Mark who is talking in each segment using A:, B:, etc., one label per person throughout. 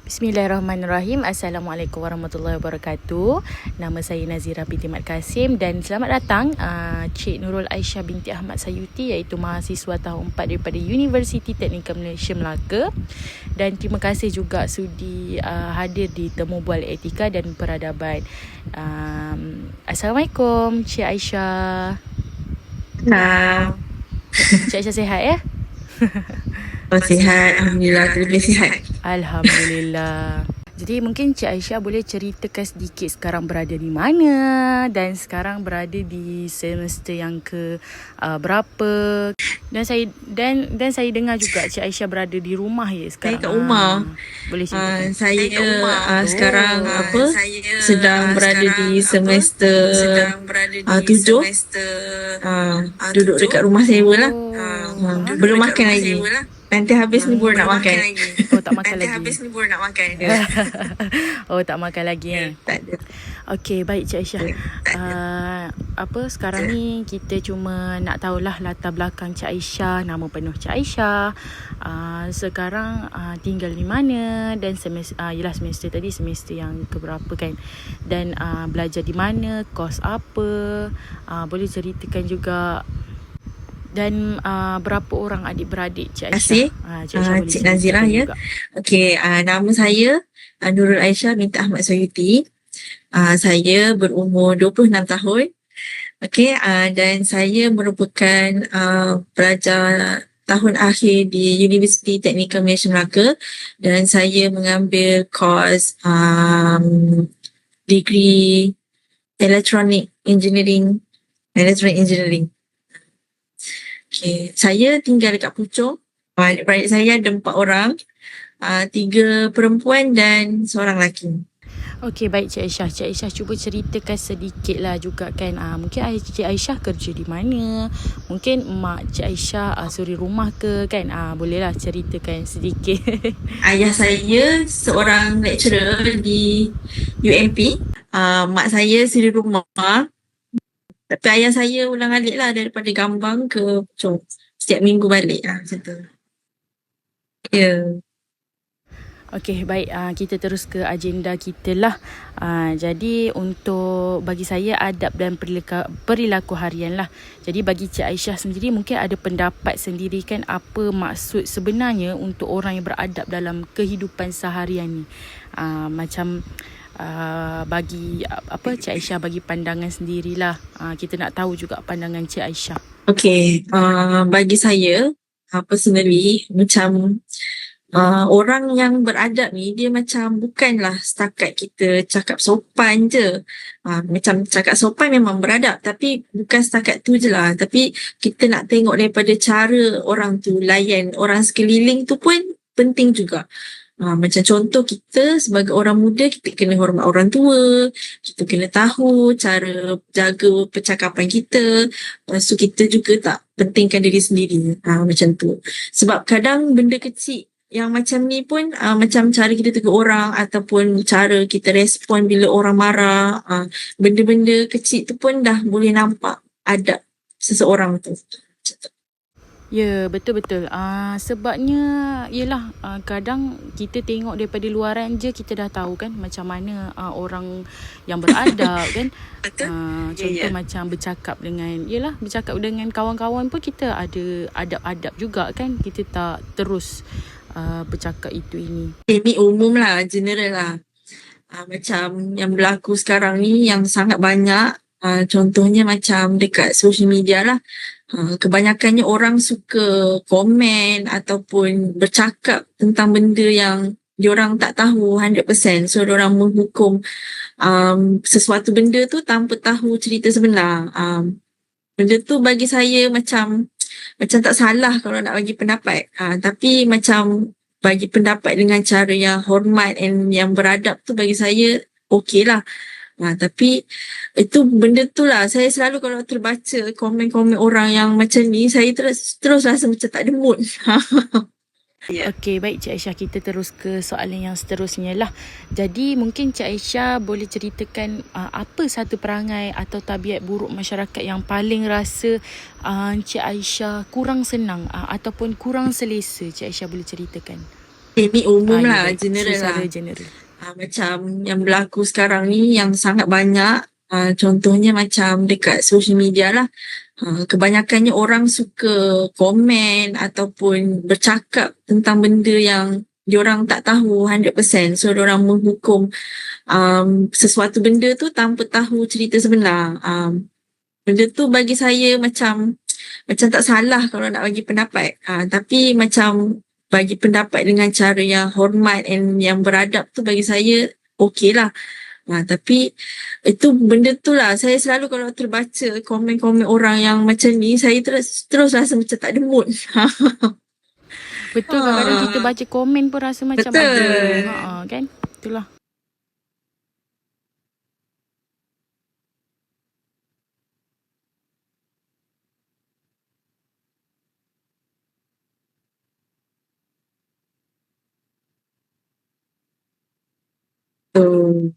A: Bismillahirrahmanirrahim. Assalamualaikum warahmatullahi wabarakatuh. Nama saya Nazira binti Mat Kasim dan selamat datang Cik Nurul Aisyah binti Ahmad Sayuti, iaitu mahasiswa tahun 4 daripada Universiti Teknikal Malaysia Melaka. Dan terima kasih juga sudi hadir di Temu Bual Etika dan Peradaban. Assalamualaikum Cik Aisyah.
B: Nah,
A: Cik Aisyah sihat ya?
B: sihat. Alhamdulillah, lebih sihat.
A: Alhamdulillah. Jadi mungkin Cik Aisyah boleh ceritakan sedikit sekarang berada di mana dan sekarang berada di semester yang ke berapa. Dan saya dengar juga Cik Aisyah berada di rumah ya sekarang.
B: Saya kat rumah.
A: Boleh ceritakan?
B: Saya sekarang sedang berada di semester 7. Duduk dekat rumah sewa lah. Belum makan lagi. Nanti habis ni baru nak makan.
A: Oh, tak makan lagi. Oh, tak makan lagi ya.
B: Tak ada.
A: Okey, baik Cik Aisyah. Sekarang ni kita cuma nak tahulah latar belakang Cik Aisyah, nama penuh Cik Aisyah. Sekarang tinggal di mana dan semester tadi semester yang keberapa kan. Dan belajar di mana, kos apa. Boleh ceritakan juga. Dan berapa orang adik-beradik Cik Aisyah?
B: Terima kasih Cik Nazira ya. Okey, nama saya Nurul Aisyah binti Ahmad Sayuti. Saya berumur 26 tahun. Okey, dan saya merupakan pelajar tahun akhir di Universiti Teknikal Malaysia Melaka dan saya mengambil kos degree Electronic Engineering. Okay. Saya tinggal dekat Puchong. Adik-beradik saya ada 4 orang. 3 perempuan dan seorang lelaki.
A: Okey, baik Cik Aisyah. Cik Aisyah cuba ceritakan sedikit lah juga kan. Mungkin Cik Aisyah kerja di mana. Mungkin mak Cik Aisyah suri rumah ke kan. Bolehlah ceritakan sedikit.
B: Ayah saya seorang lecturer di UMP. Mak saya suri rumah. Tapi ayah saya ulang-alik lah daripada Gambang ke Puchong. Setiap minggu balik lah macam tu. Ya.
A: Okey, baik. Kita terus ke agenda kita lah. Jadi untuk bagi saya adab dan perilaku harian lah. Jadi bagi Cik Aisyah sendiri mungkin ada pendapat sendiri kan apa maksud sebenarnya untuk orang yang beradab dalam kehidupan seharian ni. Bagi Cik Aisyah bagi pandangan sendirilah. Kita nak tahu juga pandangan Cik Aisyah.
B: Okey, bagi saya personally macam orang yang beradab ni dia macam bukanlah setakat kita cakap sopan je. Macam cakap sopan memang beradab tapi bukan setakat tu je lah. Tapi kita nak tengok daripada cara orang tu layan orang sekeliling tu pun penting juga. Macam contoh kita sebagai orang muda kita kena hormat orang tua, kita kena tahu cara jaga percakapan kita. Lepas tu kita juga tak pentingkan diri sendiri. Macam tu. Sebab kadang benda kecil yang macam ni pun macam cara kita tegur orang ataupun cara kita respon bila orang marah, benda-benda kecil tu pun dah boleh nampak adab seseorang tu.
A: Ya, betul-betul. Sebabnya yelah kadang kita tengok daripada luaran je kita dah tahu kan macam mana orang yang beradab kan. Contoh macam bercakap dengan kawan-kawan pun kita ada adab-adab juga kan. Kita tak terus bercakap itu ini.
B: Ini umum lah, general lah. Macam yang berlaku sekarang ni yang sangat banyak. Contohnya macam dekat social media lah. Kebanyakannya orang suka komen ataupun bercakap tentang benda yang diorang tak tahu 100%. So diorang menghukum sesuatu benda tu tanpa tahu cerita sebenar. Benda tu bagi saya macam tak salah kalau nak bagi pendapat. Tapi macam bagi pendapat dengan cara yang hormat and yang beradab tu bagi saya okey lah. Tapi itu benda tu lah saya selalu kalau terbaca komen-komen orang yang macam ni saya terus rasa macam tak ada mood.
A: Okey, baik Cik Aisyah, kita terus ke soalan yang seterusnya lah. Jadi mungkin Cik Aisyah boleh ceritakan apa satu perangai atau tabiat buruk masyarakat yang paling rasa Cik Aisyah kurang senang ataupun kurang selesa. Cik Aisyah boleh ceritakan.
B: Ini umum
A: Ya
B: lah,
A: baik,
B: general lah.
A: secara general.
B: Macam yang berlaku sekarang ni yang sangat banyak. Contohnya macam dekat social media lah. Kebanyakannya orang suka komen ataupun bercakap tentang benda yang diorang tak tahu 100%. So, diorang menghukum sesuatu benda tu tanpa tahu cerita sebenar. Benda tu bagi saya macam tak salah kalau nak bagi pendapat. Tapi macam bagi pendapat dengan cara yang hormat and yang beradab tu bagi saya okey lah. Tapi itu benda tu lah. Saya selalu kalau terbaca komen-komen orang yang macam ni, saya terus rasa macam tak ada mood.
A: Betul, kadang-kadang kita baca komen pun rasa macam
B: Betul.
A: ada. Kan? Itulah.
B: Betul.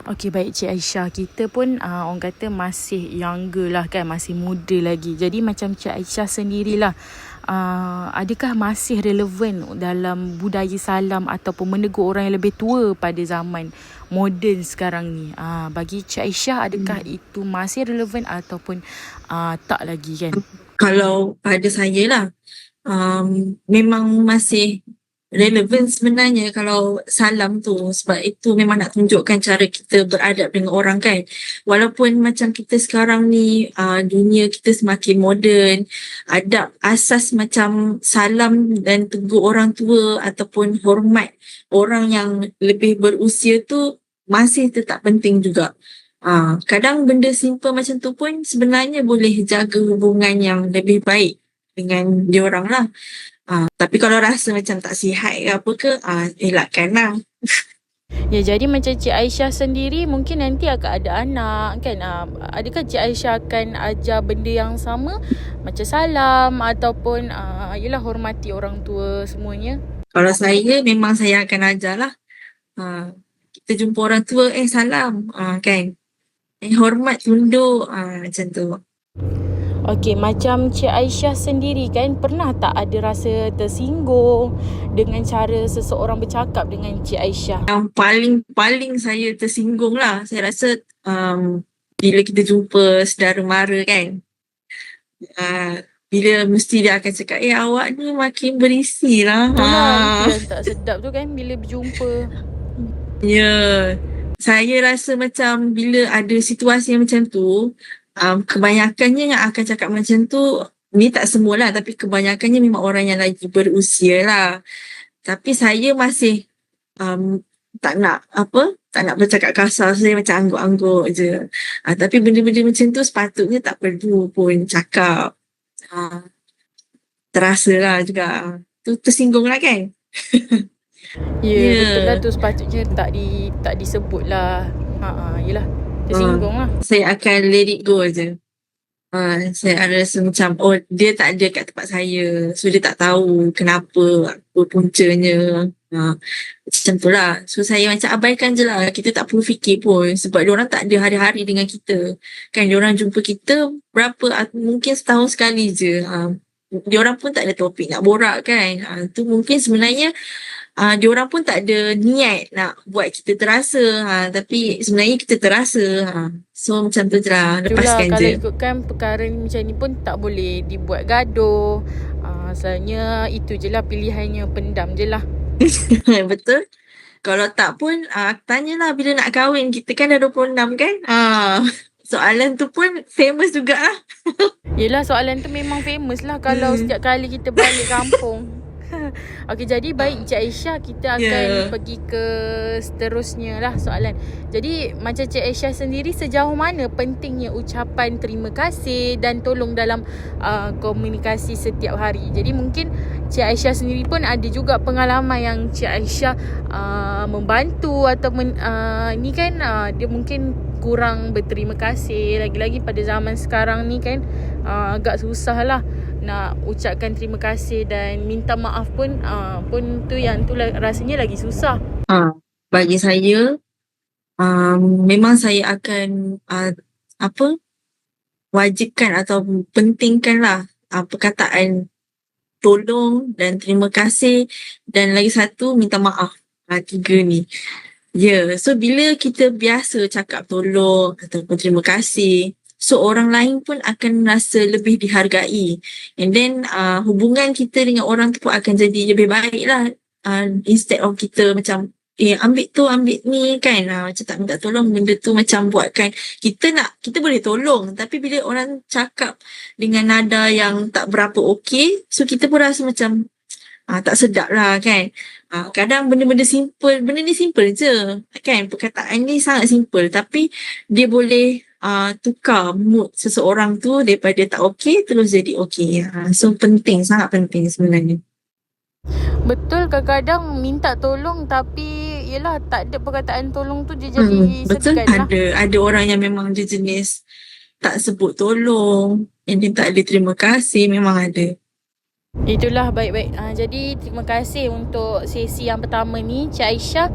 A: Okey, baik Cik Aisyah, kita pun orang kata masih younger lah kan, masih muda lagi. Jadi macam Cik Aisyah sendirilah, adakah masih relevan dalam budaya salam ataupun menegur orang yang lebih tua pada zaman moden sekarang ni? Bagi Cik Aisyah, adakah itu masih relevan ataupun tak lagi kan?
B: Kalau pada saya lah, memang masih relevan sebenarnya kalau salam tu, sebab itu memang nak tunjukkan cara kita beradab dengan orang kan. Walaupun macam kita sekarang ni dunia kita semakin moden, adab asas macam salam dan tegur orang tua ataupun hormat orang yang lebih berusia tu masih tetap penting juga. Kadang benda simple macam tu pun sebenarnya boleh jaga hubungan yang lebih baik dengan diorang lah. Tapi kalau rasa macam tak sihat ke apa ke, elakkan lah.
A: Ya, jadi macam Cik Aisyah sendiri mungkin nanti akan ada anak kan. Adakah Cik Aisyah akan ajar benda yang sama macam salam ataupun yelah hormati orang tua semuanya?
B: Kalau saya, memang saya akan ajar lah. Kita jumpa orang tua, salam, kan. Hormat, tunduk, macam tu.
A: Okey, macam Cik Aisyah sendiri kan, pernah tak ada rasa tersinggung dengan cara seseorang bercakap dengan Cik Aisyah?
B: Yang paling saya tersinggung lah, saya rasa bila kita jumpa saudara mara kan. Bila mesti dia akan cakap, awak ni makin berisi lah.
A: Itulah, itu yang tak sedap tu kan bila berjumpa.
B: Ya, saya rasa macam bila ada situasi yang macam tu, kebanyakannya yang akan cakap macam tu, ni tak semualah, tapi kebanyakannya memang orang yang lagi berusia lah. Tapi saya masih tak nak bercakap kasar, saya macam angguk-angguk je. Tapi benda-benda macam tu sepatutnya tak perlu pun cakap. Terasa lah juga. Tu tersinggung lah kan?
A: Ya, betul lah tu, sepatutnya tak disebut lah. Yelah, tersinggung lah.
B: Saya akan let it go je. Saya rasa macam, dia tak ada kat tempat saya. So, dia tak tahu kenapa, apa puncanya. Macam tu lah. So, saya macam abaikan je lah. Kita tak perlu fikir pun. Sebab diorang tak ada hari-hari dengan kita. Kan, diorang jumpa kita mungkin setahun sekali je. Diorang pun tak ada topik nak borak kan. Tu mungkin sebenarnya diorang pun tak ada niat nak buat kita terasa, tapi sebenarnya kita terasa. So macam tu je lah, lepaskan
A: itulah,
B: je.
A: kalau ikutkan perkara macam ni pun tak boleh dibuat gaduh. Asalnya itu je lah pilihannya, pendam je lah.
B: Betul. Kalau tak pun tanyalah bila nak kahwin. Kita kan dah 26 kan. Soalan tu pun famous jugalah.
A: Yelah, soalan tu memang famous lah kalau setiap kali kita balik kampung. Okey, jadi baik Cik Aisyah, kita akan pergi ke seterusnya lah soalan. Jadi macam Cik Aisyah sendiri, sejauh mana pentingnya ucapan terima kasih dan tolong dalam komunikasi setiap hari? Jadi mungkin Cik Aisyah sendiri pun ada juga pengalaman yang Cik Aisyah membantu ataupun ni kan dia mungkin kurang berterima kasih. Lagi-lagi pada zaman sekarang ni kan agak susah lah nak ucapkan terima kasih dan minta maaf pun tu rasanya lagi susah.
B: Bagi saya, memang saya akan wajibkan atau pentingkanlah perkataan tolong dan terima kasih dan lagi satu minta maaf. Tiga ni. So bila kita biasa cakap tolong ataupun terima kasih, so orang lain pun akan rasa lebih dihargai. And then hubungan kita dengan orang tu pun akan jadi lebih baik lah. Instead of kita macam ambil ni kan, macam tak minta tolong, benda tu macam buatkan kita boleh tolong, tapi bila orang cakap dengan nada yang tak berapa okey, so kita pun rasa macam tak sedap lah kan. Kadang benda-benda simple, benda ni simple je kan, perkataan ni sangat simple tapi dia boleh tukar mood seseorang tu daripada tak okey terus jadi okey. So penting, sangat penting sebenarnya.
A: Betul, kadang-kadang minta tolong tapi yelah tak ada perkataan tolong tu dia jadi
B: betul,
A: segan lah.
B: Ada orang yang memang dia jenis tak sebut tolong, yang dia tak ada terima kasih, memang ada.
A: Itulah, baik-baik. Jadi terima kasih untuk sesi yang pertama ni Cik Aisyah.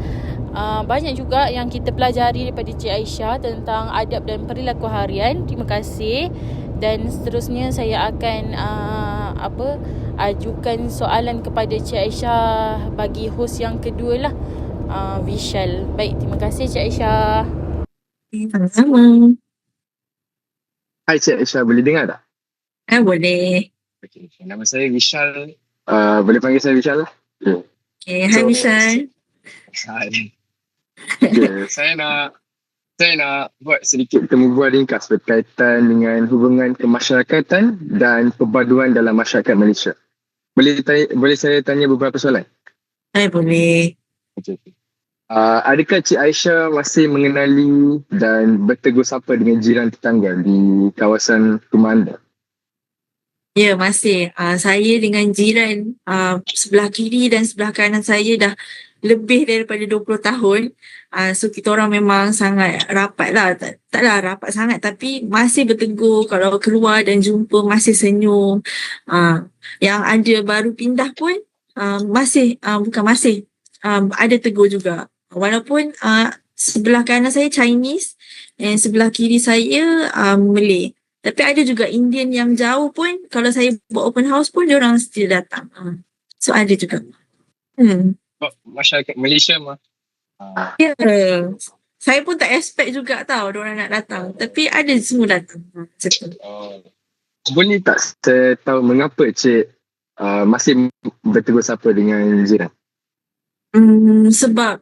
A: Banyak juga yang kita pelajari daripada Cik Aisyah tentang adab dan perilaku harian. Terima kasih. Dan seterusnya saya akan ajukan soalan kepada Cik Aisyah bagi host yang kedua lah, Vishal. Baik, terima kasih Cik Aisyah.
B: Sama-sama.
C: Hai Cik Aisyah, boleh dengar tak?
B: Boleh.
C: Okay. Nama saya Vishal. Boleh panggil saya Vishal lah?
B: Okay, hai Vishal.
C: Hai. Okay, saya nak buat sedikit temubual ringkas berkaitan dengan hubungan kemasyarakatan dan perpaduan dalam masyarakat Malaysia. Boleh saya tanya beberapa soalan?
B: Boleh.
C: Okay. Adakah Cik Aisyah masih mengenali dan bertegur sapa dengan jiran tetangga di kawasan rumah anda?
B: Ya, masih. Saya dengan jiran sebelah kiri dan sebelah kanan saya dah lebih daripada 20 tahun. So kita orang memang sangat rapat lah. Taklah rapat sangat tapi masih bertegur, kalau keluar dan jumpa masih senyum. Yang ada baru pindah pun ada tegur juga. Walaupun sebelah kanan saya Chinese dan sebelah kiri saya Malay. Tapi ada juga Indian yang jauh pun, kalau saya buat open house pun diorang still datang. So ada juga.
C: Masyarakat Malaysia mah.
B: Ya. Saya pun tak expect juga tahu diorang nak datang. Tapi ada semua datang. Macam tu.
C: Boleh tak saya tahu mengapa Cik masih bertegur sapa dengan jiran?
B: Sebab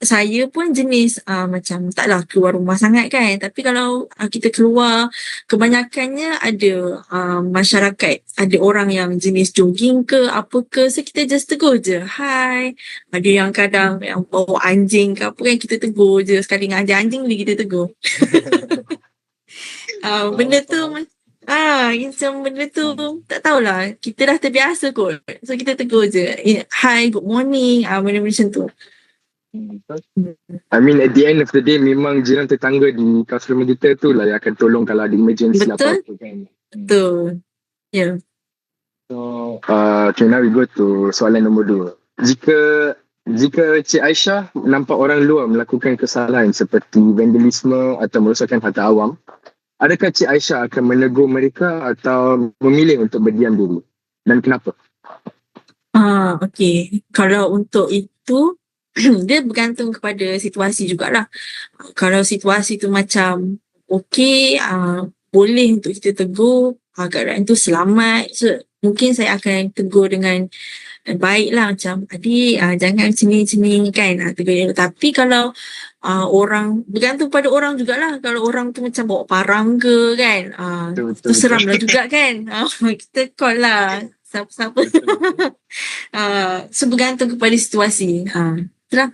B: saya pun jenis macam taklah keluar rumah sangat kan, tapi kalau kita keluar kebanyakannya ada masyarakat, ada orang yang jenis jogging ke apa ke, so kita just tegur je, hai. Ada yang kadang yang bawa anjing ke apa kan, kita tegur je, sekali dengan anjing boleh kita tegur. Benda tu macam benda tu tak tahulah, kita dah terbiasa kot, so kita tegur je, hi, good morning, benda macam tu.
C: I mean at the end of the day memang jiran tetangga di kawasan rumah kita tu lah yang akan tolong kalau ada emergency apa-apa kan.
B: Betul. Ya.
C: So okay, now we go to soalan nombor 2. Jika Cik Aisyah nampak orang luar melakukan kesalahan seperti vandalisme atau merosakkan harta awam, adakah Cik Aisyah akan menegur mereka atau memilih untuk berdiam diri? Dan kenapa?
B: Okay. Kalau untuk itu dia bergantung kepada situasi jugalah. Kalau situasi tu macam okey, boleh untuk kita tegur, keadaan tu selamat, so mungkin saya akan tegur dengan baiklah, macam adik jangan macam ni kan, tegur dia. Tapi kalau orang, bergantung pada orang jugalah. Kalau orang tu macam bawa parang ke kan, tu seram lah juga kan. Kita call lah siapa-siapa. So bergantung kepada situasi. Itulah.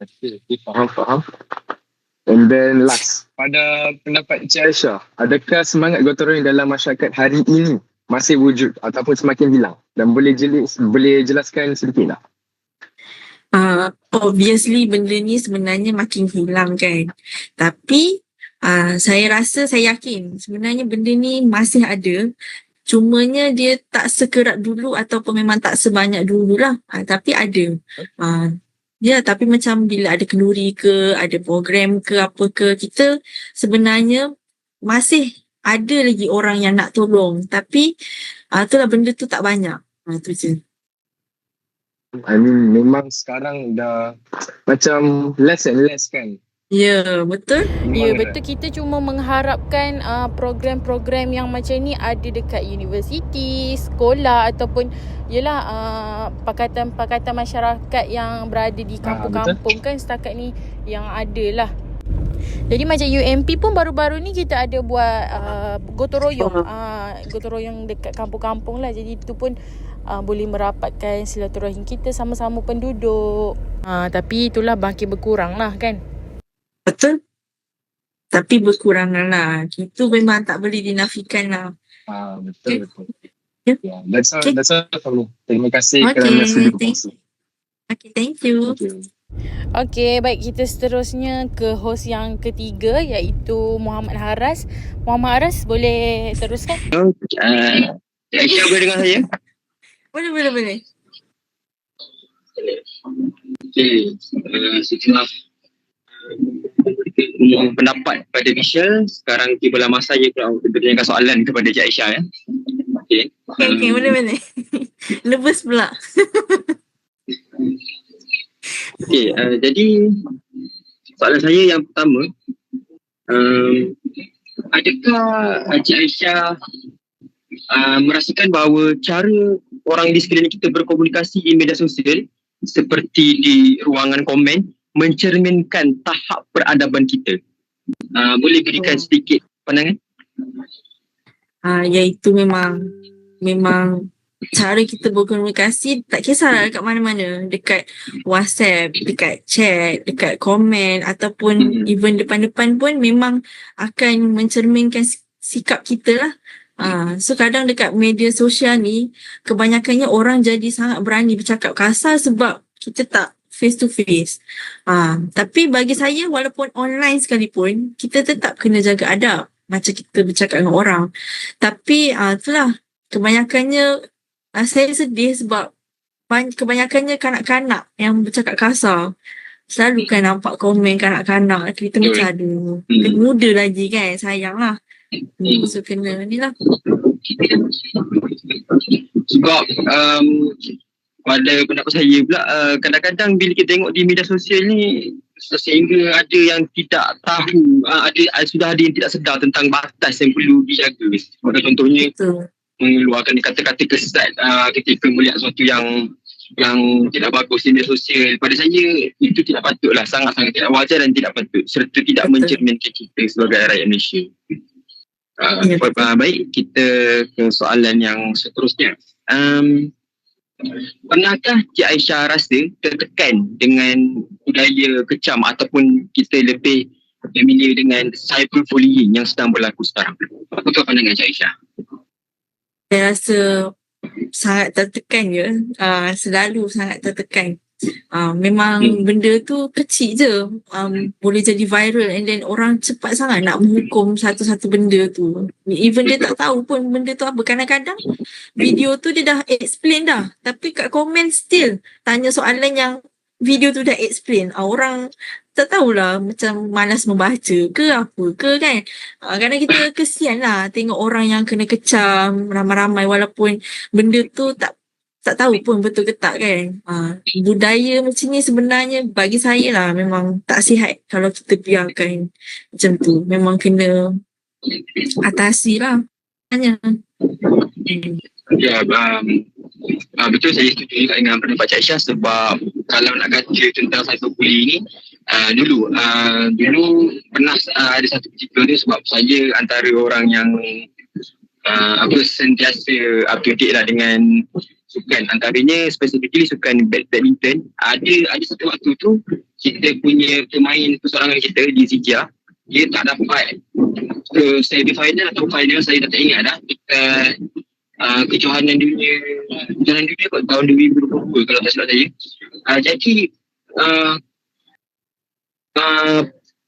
C: Okay, faham. And then last, pada pendapat Cik Aisyah, adakah semangat gotong royong dalam masyarakat hari ini masih wujud ataupun semakin hilang? Dan boleh jelaskan sedikit tak?
B: Obviously benda ni sebenarnya makin hilang kan. Tapi saya yakin sebenarnya benda ni masih ada. Cumanya dia tak sekerap dulu ataupun memang tak sebanyak dulu lah. Tapi ada. Ya, tapi macam bila ada kenduri ke, ada program ke apa ke, kita sebenarnya masih ada lagi orang yang nak tolong. Tapi itulah benda tu tak banyak. Tu je.
C: I mean, memang sekarang dah macam less and less kan.
B: Ya, betul.
A: Ya, betul. Kita cuma mengharapkan program-program yang macam ni ada dekat universiti, sekolah ataupun pakatan-pakatan masyarakat yang berada di kampung-kampung kan setakat ni yang ada lah. Jadi macam UMP pun baru-baru ni kita ada buat gotong royong. Gotong royong dekat kampung-kampung lah. Jadi itu pun boleh merapatkan silaturahim kita sama-sama penduduk. Tapi itulah makin berkurang lah kan.
B: Betul. Tapi berkurangan lah. Itu memang tak boleh dinafikan lah.
C: Betul.
B: Yeah.
C: Yeah, that's all. Terima kasih kerana sudi berkongsi.
B: Okay, thank you.
A: Okay, baik, kita seterusnya ke host yang ketiga iaitu Muhammad Haras. Muhammad Haras, boleh teruskan?
D: Aisyah boleh dengar saya?
B: Boleh.
D: Okay, setelah mohon pendapat pada Michelle, sekarang tibalah masa saya pula untuk bertanyakan soalan kepada Cik Aisyah ya.
B: Okay, boleh. Nervous pula.
D: Okay, jadi soalan saya yang pertama, adakah Cik Aisyah merasakan bahawa cara orang di sekeliling kita berkomunikasi di media sosial seperti di ruangan komen mencerminkan tahap peradaban kita? Boleh berikan sedikit pandangan?
B: Iaitu memang cara kita berkomunikasi tak kisahlah dekat mana-mana, dekat WhatsApp, dekat chat, dekat komen ataupun even depan-depan pun memang akan mencerminkan sikap kita lah. So kadang dekat media sosial ni kebanyakannya orang jadi sangat berani bercakap kasar sebab kita tak face to face. Tapi bagi saya walaupun online sekalipun kita tetap kena jaga adab macam kita bercakap dengan orang. Tapi itulah kebanyakannya saya sedih sebab kebanyakannya kanak-kanak yang bercakap kasar. Selalu kan nampak komen kanak-kanak. Kita macam aduh, muda lagi kan, sayang lah. So kena ni lah.
D: Sebab pada pendapat saya pula, kadang-kadang bila kita tengok di media sosial ni sehingga ada yang tidak tahu, sudah ada yang tidak sedar tentang batas yang perlu dijaga. Contohnya mengeluarkan kata-kata kesat ketika melihat sesuatu yang tidak bagus di media sosial. Pada saya itu tidak patutlah, sangat-sangat tidak wajar dan tidak patut serta tidak mencerminkan kita sebagai rakyat Malaysia. Baik, kita ke soalan yang seterusnya. Pernahkah Cik Aisyah rasa tertekan dengan budaya kecam ataupun kita lebih familiar dengan cyberbullying yang sedang berlaku sekarang? Apakah pandangan Cik Aisyah?
B: Saya rasa sangat tertekan je. Selalu sangat tertekan. Memang benda tu kecil je. Boleh jadi viral and then orang cepat sangat nak menghukum satu-satu benda tu. Even dia tak tahu pun benda tu apa. Kadang-kadang video tu dia dah explain dah. Tapi kat komen still tanya soalan yang video tu dah explain. Orang tak tahulah macam malas membaca ke apa ke kan. Kadang kita kesian lah tengok orang yang kena kecam ramai-ramai walaupun benda tu tak tahu pun betul ke tak kan. Budaya macam ni sebenarnya bagi saya lah memang tak sihat kalau kita biarkan macam tu. Memang kena atasi lah. Hanya.
D: Ya, betul, saya setuju juga dengan pendapat Cik Aisyah sebab kalau nak kata tentang cyberbullying ni, dulu pernah ada satu ketika ni sebab saya antara orang yang sentiasa up to date lah dengan sukan, antaranya specifically sukan badminton. Ada satu waktu tu kita punya pemain persoalangan kita di Zijia, dia tak dapat ke semi final atau final, saya tak ingat dah, dekat kejohanan dunia kot tahun 2022 kalau tak silap saya. Jadi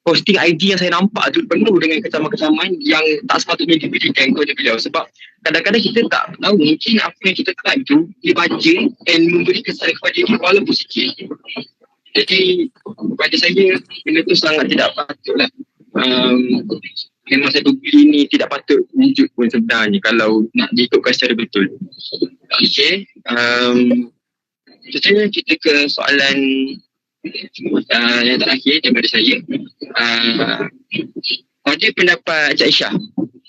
D: posting IG yang saya nampak tu penuh dengan kecaman-kecaman yang tak sepatutnya diberikan kepada beliau sebab kadang-kadang kita tak tahu mungkin apa yang kita type tu dia baca and memberi kesan kepada dia walaupun sikit. Jadi pada saya benda tu sangat tidak patut lah. Memang saya beli ni tidak patut wujud pun sebenarnya kalau nak diikutkan secara betul. Okay. Seterusnya kita ke soalan yang terakhir daripada saya. Pada pendapat Cik Aisyah,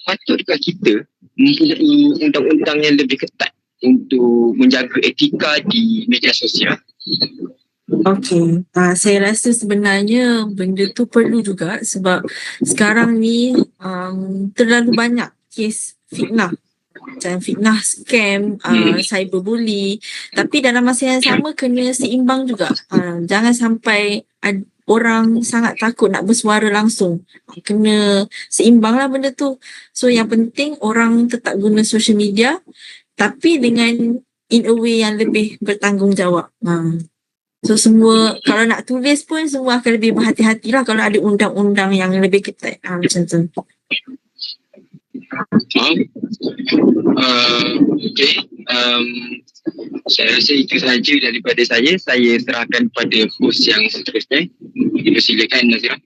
D: patutkah kita mempunyai undang-undang yang lebih ketat untuk menjaga etika di media sosial?
B: Okey, saya rasa sebenarnya benda tu perlu juga sebab sekarang ni terlalu banyak kes fitnah. Macam fitnah, scam, cyberbully. Tapi dalam masa yang sama kena seimbang juga. Jangan sampai orang sangat takut nak bersuara langsung. Kena seimbang lah benda tu. So yang penting orang tetap guna social media tapi dengan in a way yang lebih bertanggungjawab. So semua, kalau nak tulis pun semua akan lebih berhati-hati lah kalau ada undang-undang yang lebih ketat. Macam tu.
D: Okay. Saya rasa itu sahaja daripada saya. Saya serahkan kepada host yang seterusnya. Silakan Nazira.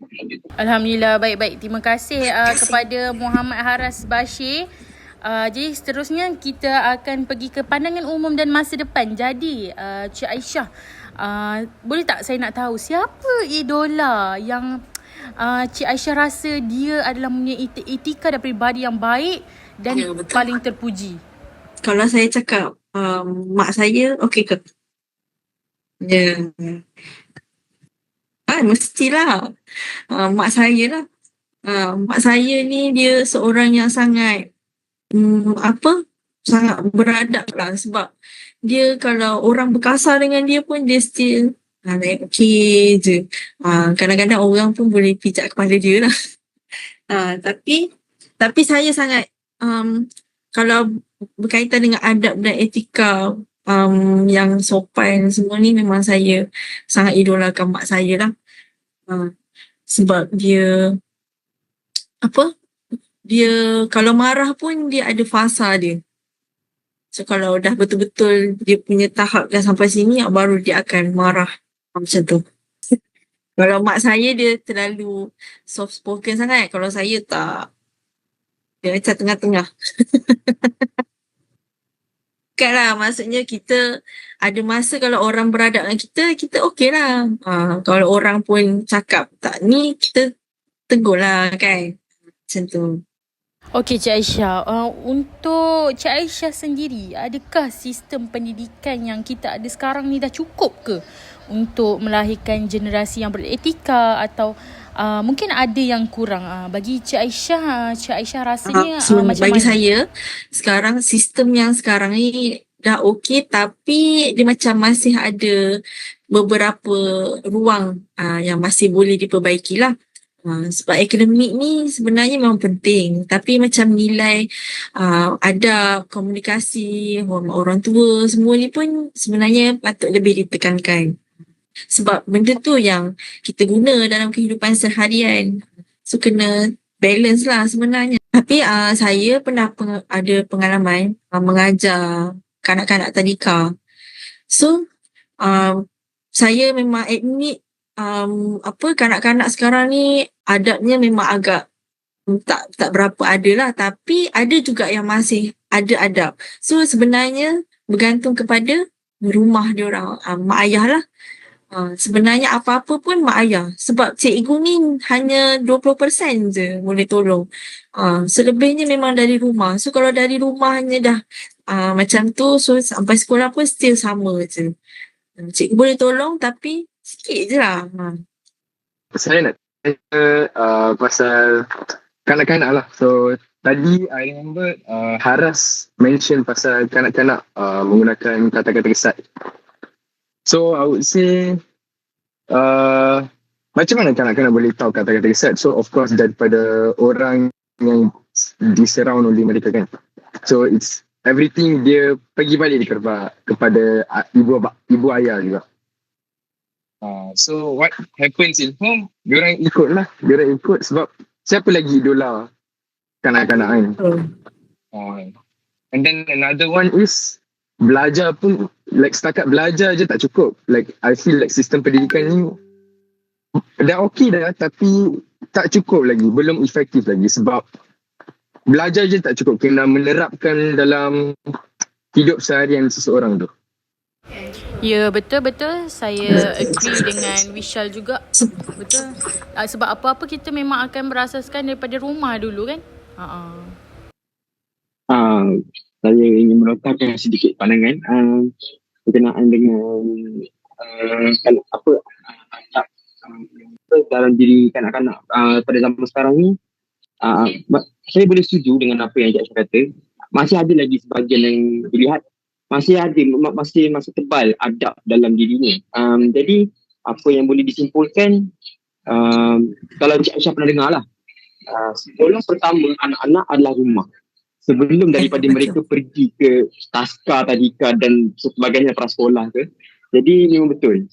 A: Alhamdulillah, baik-baik. Terima kasih kepada Muhammad Haras Bashir. Jadi seterusnya kita akan pergi ke pandangan umum dan masa depan. Jadi Cik Aisyah, boleh tak saya nak tahu siapa idola yang Cik Aisyah rasa dia adalah mempunyai etika dan peribadi yang baik dan paling terpuji?
B: Kalau saya cakap mak saya, okey ke? Ya. Mestilah. Mak saya lah. Mak saya ni dia seorang yang sangat sangat beradab lah sebab dia kalau orang berkasar dengan dia pun dia still okey je. Kadang-kadang orang pun boleh pijak kepala dia lah. Tapi saya sangat kalau berkaitan dengan adab dan etika yang sopan semua ni memang saya sangat idolakan mak saya lah. Sebab dia dia kalau marah pun dia ada fasa dia. So kalau dah betul-betul dia punya tahap dah sampai sini baru dia akan marah macam tu. Kalau mak saya dia terlalu soft spoken sangat. Kalau saya tak. Dia macam tengah-tengah. Bukanlah maksudnya kita ada masa kalau orang beradab dengan kita okey lah. Kalau orang pun cakap tak ni kita tegur lah kan. Macam tu.
A: Okey Cik Aisyah, untuk Cik Aisyah sendiri, adakah sistem pendidikan yang kita ada sekarang ni dah cukup ke untuk melahirkan generasi yang beretika atau mungkin ada yang kurang? Bagi Cik Aisyah rasanya macam
B: bagi
A: mana?
B: saya sekarang sistem yang sekarang ni dah okey tapi dia macam masih ada beberapa ruang yang masih boleh diperbaiki lah. Sebab akademik ni sebenarnya memang penting tapi macam nilai ada komunikasi orang tua semua ni pun sebenarnya patut lebih ditekankan sebab benda tu yang kita guna dalam kehidupan seharian, so kena balance lah sebenarnya. Tapi saya pernah ada pengalaman mengajar kanak-kanak tadika, so saya memang admit kanak-kanak sekarang ni adabnya memang agak tak berapa ada lah tapi ada juga yang masih ada adab. So sebenarnya bergantung kepada rumah diorang, mak ayah lah. Sebenarnya apa-apa pun mak ayah sebab cikgu ni hanya 20% je boleh tolong. Selebihnya memang dari rumah. So kalau dari rumahnya dah macam tu, so sampai sekolah pun still sama je. Cikgu boleh tolong tapi sikit je lah.
C: Saya nak tanya pasal kanak-kanak lah. So tadi I remember Haras mention pasal kanak-kanak menggunakan kata-kata kesat. So I would say macam mana kanak-kanak boleh tahu kata-kata kesat? So of course daripada orang yang disurround oleh mereka kan. So it's everything dia pergi balik kepada ibu ayah juga. So what happens in home, diorang ikut sebab siapa lagi idola kanak-kanak kan. And then another one is belajar pun, like setakat belajar je tak cukup. Like I feel like sistem pendidikan ni dah okey dah, tapi tak cukup lagi, belum efektif lagi sebab belajar je tak cukup, kena menerapkan dalam hidup seharian seseorang tu.
A: Ya, betul-betul. Saya agree dengan Vishal juga. Betul. Sebab apa-apa kita memang akan berasaskan daripada rumah dulu kan.
D: Saya ingin melontarkan sedikit pandangan berkenaan dengan kalau apa dalam diri kanak-kanak pada zaman sekarang ni. Saya boleh setuju dengan apa yang Cik Aisyah kata. Masih ada lagi sebahagian yang dilihat masih tebal adab dalam dirinya. Jadi apa yang boleh disimpulkan, kalau Cik Aisyah pernah dengar lah, sekolah pertama anak-anak adalah rumah. Sebelum daripada mereka pergi ke taska, tadika dan sebagainya prasekolah ke. Jadi memang betul.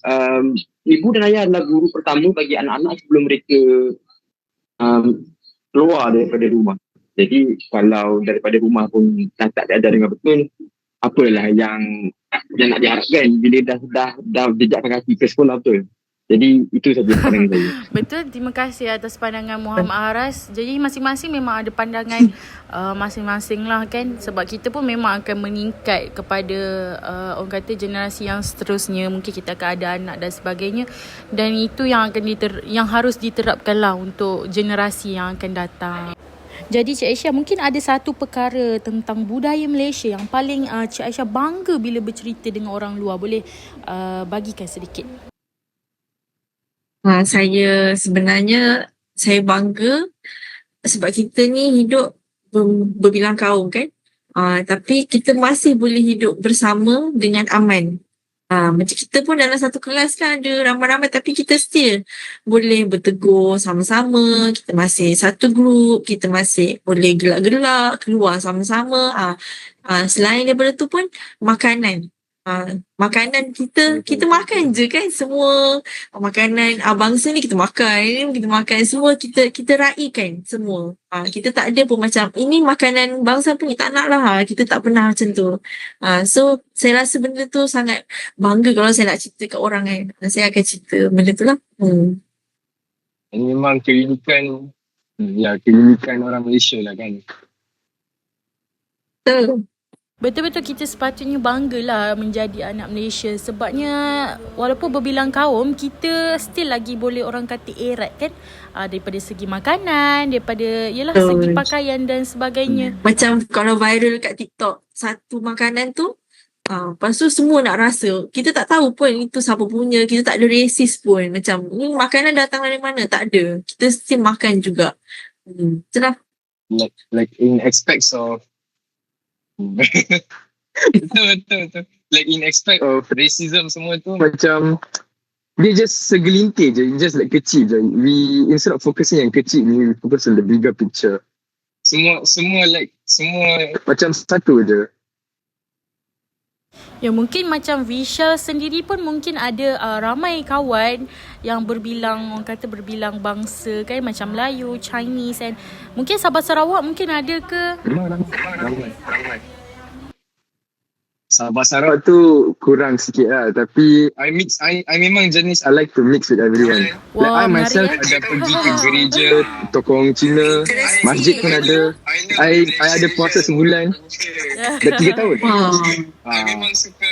D: Ibu dan ayah adalah guru pertama bagi anak-anak sebelum mereka keluar daripada rumah. Jadi kalau daripada rumah pun tak diajar dengan betul, apalah yang nak diharapkan bila dah jejakkan kaki ke sekolah betul. Jadi itu saja pandangan saya.
A: Betul, terima kasih atas pandangan Muhammad Aras. Jadi masing-masing memang ada pandangan masing-masing lah kan. Sebab kita pun memang akan meningkat kepada orang kata generasi yang seterusnya. Mungkin kita akan ada anak dan sebagainya. Dan itu yang akan yang harus diterapkan lah untuk generasi yang akan datang. Jadi Cik Aisyah, mungkin ada satu perkara tentang budaya Malaysia yang paling Cik Aisyah bangga bila bercerita dengan orang luar. Boleh bagikan sedikit?
B: Saya sebenarnya saya bangga sebab kita ni hidup berbilang kaum kan. Tapi kita masih boleh hidup bersama dengan aman. Macam kita pun dalam satu kelas kan ada ramai-ramai tapi kita still boleh bertegur sama-sama, kita masih satu grup, kita masih boleh gelak-gelak, keluar sama-sama. Selain daripada tu pun makanan. Makanan kita makan je kan, semua makanan bangsa ni kita makan semua, kita raikan semua. Kita tak ada pun macam ini makanan bangsa pun tak nak lah, kita tak pernah macam tu. So saya rasa benda tu sangat bangga kalau saya nak cerita kat orang kan, saya akan cerita benda tu lah.
C: Ini memang keunikan orang Malaysia lah kan.
B: Betul.
A: Betul-betul kita sepatutnya banggalah menjadi anak Malaysia. Sebabnya walaupun berbilang kaum, kita still lagi boleh orang kata erat kan. Daripada segi makanan, daripada segi pakaian dan sebagainya.
B: Macam kalau viral kat TikTok, satu makanan tu lepas tu semua nak rasa. Kita tak tahu pun itu siapa punya, kita tak ada racist pun. Macam ni makanan datang dari mana, tak ada. Kita still makan juga. Itulah.
C: Like in aspects of betul. Like in aspect of racism semua tu macam dia just segelintir je, just like kecil je. We instead of focusing yang kecil ni, we focus on the bigger picture. Semua macam satu je.
A: Ya, mungkin macam Vishal sendiri pun mungkin ada ramai kawan yang berbilang bangsa kan, macam Melayu, Chinese and mungkin Sabah Sarawak mungkin ada ke?
C: Ramai. Sabah Sarawak tu kurang sikit lah, tapi I memang jenis I like to mix with everyone. Like I myself ada pergi ke gereja tokong Cina, masjid pun ada. I ada puasa sebulan. Dah 3 tahun. I memang suka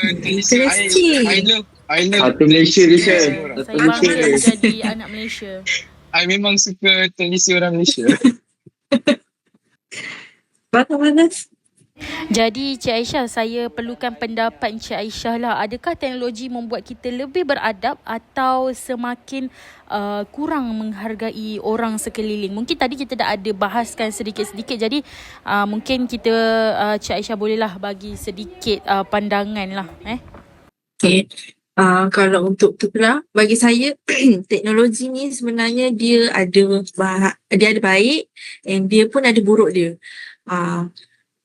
C: I love
D: Satu Malaysia ni kan.
A: Saya bangga menjadi anak Malaysia.
C: I memang suka tradisi orang Malaysia.
B: Panas.
A: Jadi Cik Aisyah, saya perlukan pendapat Cik Aisyah lah. Adakah teknologi membuat kita lebih beradab atau semakin kurang menghargai orang sekeliling? Mungkin tadi kita dah ada bahaskan sedikit-sedikit. Jadi mungkin kita Cik Aisyah bolehlah bagi sedikit pandangan lah.
B: Okay. Kalau untuk tu lah, bagi saya teknologi ni sebenarnya dia ada baik dan dia pun ada buruk dia.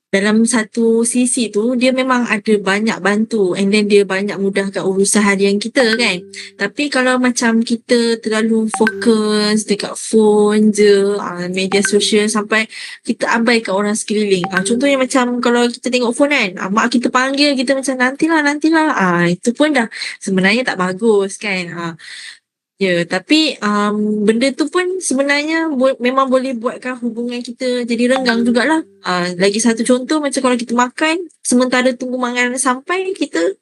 B: dalam satu sisi tu dia memang ada banyak bantu and then dia banyak mudahkan urusan harian kita kan. Tapi kalau macam kita terlalu fokus dekat phone je, media sosial sampai kita abaikan orang sekeliling. Contohnya macam kalau kita tengok phone kan, mak kita panggil kita macam nantilah. Itu pun dah sebenarnya tak bagus kan. Ya, tapi benda tu pun sebenarnya memang boleh buatkan hubungan kita jadi renggang jugalah. Lagi satu contoh macam kalau kita makan, sementara tunggu makanan sampai, kita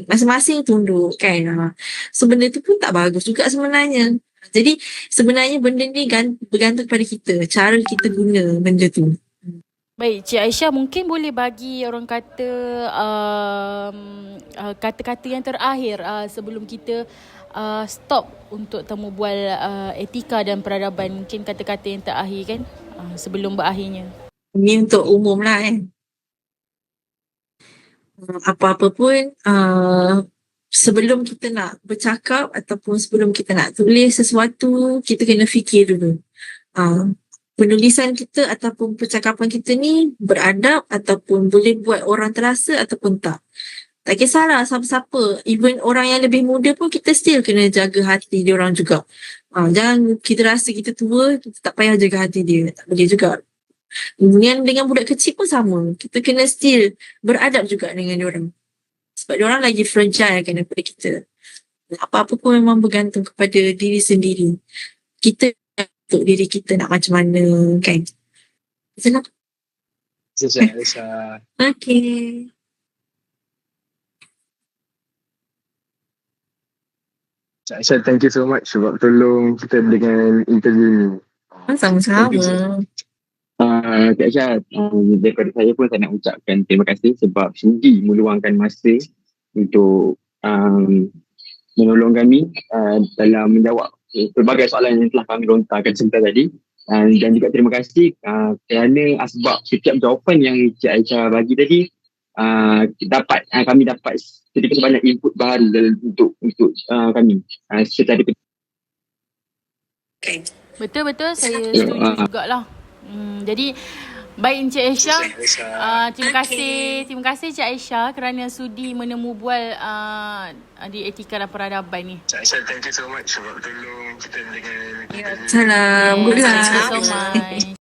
B: masing-masing tunduk kan. So benda tu pun tak bagus juga sebenarnya. Jadi sebenarnya benda ni bergantung pada kita, cara kita guna benda tu.
A: Baik, Cik Aisyah mungkin boleh bagi orang kata kata-kata yang terakhir sebelum kita stop untuk temu bual etika dan peradaban. Mungkin kata-kata yang terakhir kan sebelum berakhirnya.
B: Ini untuk umum lah kan. Apa-apa pun sebelum kita nak bercakap ataupun sebelum kita nak tulis sesuatu, kita kena fikir dulu. Penulisan kita ataupun percakapan kita ni beradab ataupun boleh buat orang terasa ataupun tak. Tak kisahlah siapa-siapa. Even orang yang lebih muda pun kita still kena jaga hati dia orang juga. Jangan kita rasa kita tua, kita tak payah jaga hati dia. Tak boleh juga. Dengan budak kecil pun sama. Kita kena still beradab juga dengan dia orang. Sebab dia orang lagi fragile kan daripada kita. Apa-apa pun memang bergantung kepada diri sendiri. Kita untuk diri kita nak macam mana kan. Macam
C: Aisyah.
B: Okay.
C: Cik Aisyah, thank you so much sebab tolong kita dengan interview ni.
B: Sama-sama.
D: Cik Aisyah, daripada saya pun saya nak ucapkan terima kasih sebab sudi meluangkan masa untuk menolong kami dalam menjawab pelbagai soalan yang telah kami lontarkan sebentar tadi. Dan juga terima kasih kerana sebab setiap jawapan yang Cik Aisyah bagi tadi kami dapat sedikit sebanyak input baru untuk kami secara
A: Betul-betul saya setuju jugalah. Jadi baik Encik Aisyah, terima kasih Cik Aisyah kerana sudi menemu bual di etika dan peradaban ni.
C: Cik Aisyah, thank you so much sebab tolong kita dengan
B: Salam. Good luck.
A: Thank you so much.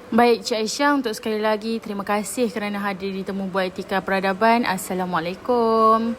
A: Baik, Cik Aisyah, untuk sekali lagi terima kasih kerana hadir di Temu Bual Etika Peradaban. Assalamualaikum.